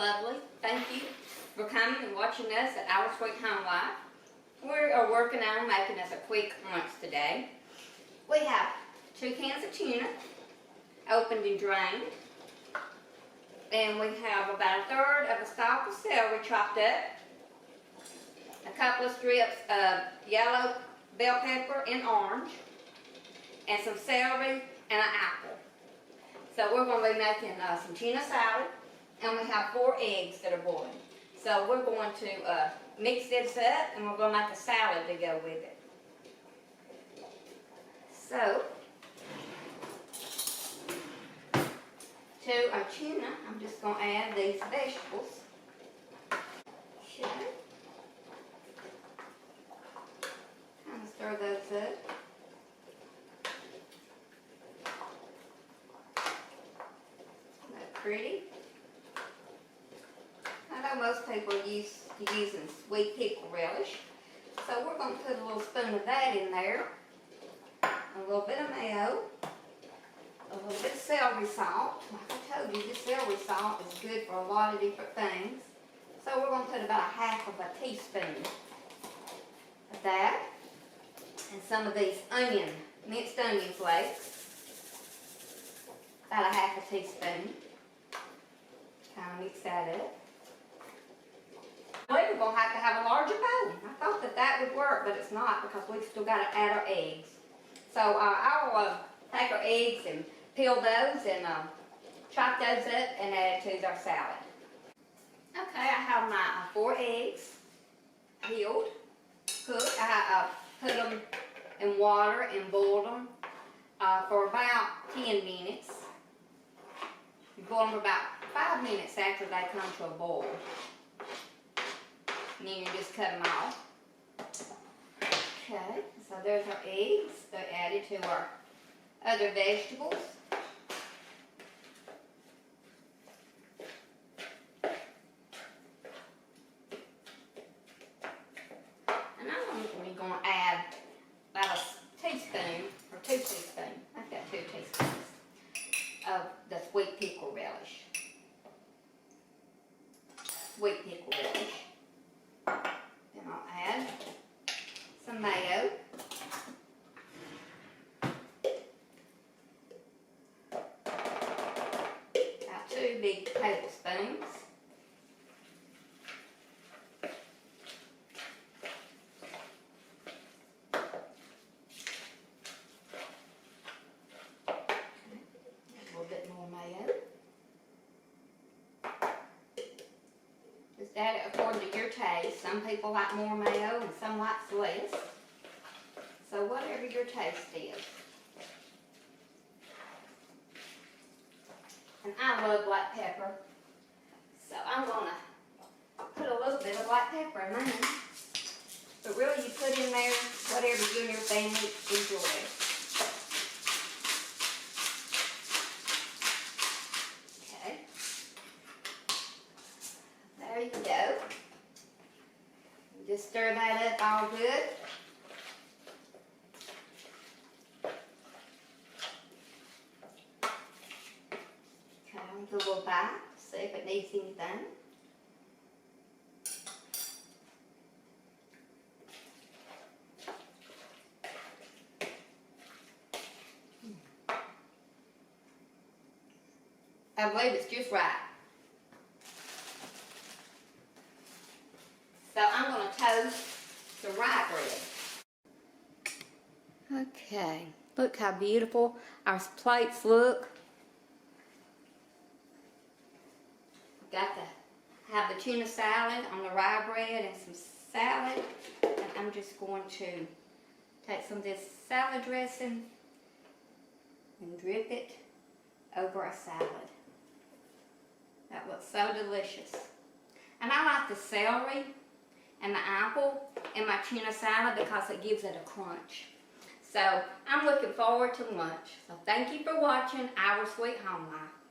lovely. Thank you for coming and watching us at Our Sweet Home Life. We are working on making us a quick lunch today. We have 2 cans of tuna, opened and drained. And we have about 1/3 of a stalk of celery chopped up, a couple of strips of yellow bell pepper and orange, and some celery and an apple. So we're going to be making some tuna salad, and we have 4 eggs that are boiling. So we're going to mix this up, and we're going to make a salad to go with it. So, to our tuna, I'm just going to add these vegetables. Okay. Kind of stir those up. Isn't that pretty? I know most people are using sweet pickle relish, so we're going to put a little spoon of that in there, a little bit of mayo, a little bit of celery salt. Like I told you, this celery salt is good for a lot of different things. So we're going to put about 1/2 teaspoon of that, and some of these minced onion flakes, about 1/2 teaspoon. Kind of mix that up. We're going to have a larger bowl. I thought that would work, but it's not because we've still got to add our eggs. So I'll take our eggs and peel those and chop those up and add to our salad. Okay, I have my 4 eggs peeled, cooked. I put them in water and boiled them for about 10 minutes. You boil them for about 5 minutes after they come to a boil. And then you just cut them off. Okay, so there's our eggs. They're added to our other vegetables. And I'm only going to add about a teaspoon, or 2 teaspoons. I've got 2 teaspoons of the sweet pickle relish. Sweet pickle relish. Then I'll add some mayo. About 2 big tablespoons. A little bit more mayo. Just add it according to your taste. Some people like more mayo and some like less. So whatever your taste is. And I love black pepper. So I'm going to put a little bit of black pepper in mine. But really you put in there whatever you and your family enjoy. Okay. There you go. Just stir that up all good. Okay, I'm going to go back, see if it needs anything. I believe it's just right. So I'm going to toast the rye bread. Okay, look how beautiful our plates look. Got to have the tuna salad on the rye bread and some salad. And I'm just going to take some of this salad dressing and drip it over our salad. That looks so delicious. And I like the celery and the apple in my tuna salad because it gives it a crunch. So I'm looking forward to lunch. So thank you for watching Our Sweet Home Life.